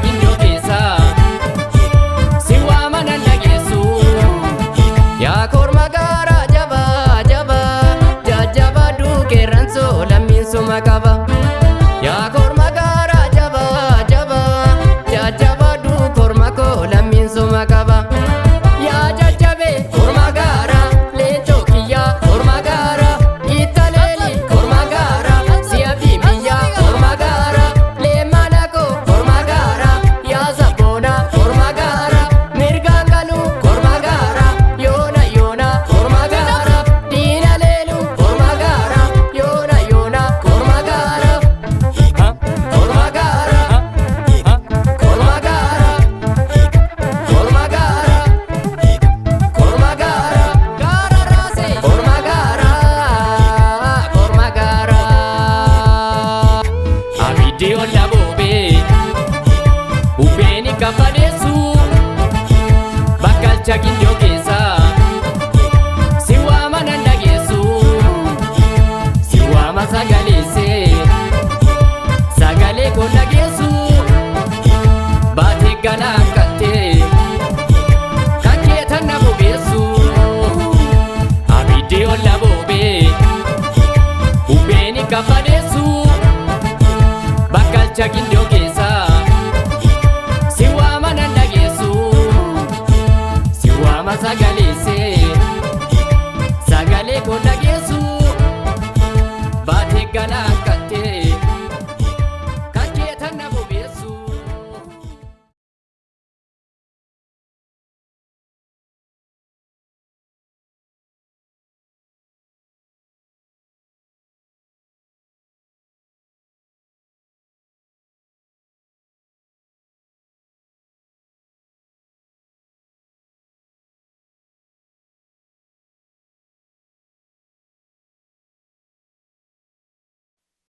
giddoo keessa si waamanan dhageessu yaa korma gaaraa jabaa jabaa jajjabaa duuqeerransoo lammiinsuma qaba yaa korma gaaraa jabaa jabaa jajjabaa duuqorma koo lammiinsuma qaba yaa jajjabe korma gaaraa leencoo kiyyaa korma gaaraa ittaleeli korma gaaraa si'a biimiyyaa korma gaaraa leemmana koo korma gaaraa yaa sabboona korma gaaraa mirgaan galuu korma gaaraa yoona yoona korma gaaraa diina leelu korma gaaraa yoona yoona korma gaaraa korma gaaraa korma gaaraa korma gaaraa korma gaaraa gaara raasee korma gaaraa korma gaaraa abiddi olla boobee ubbeeni gabadeessu bakkalcha giddoo keessa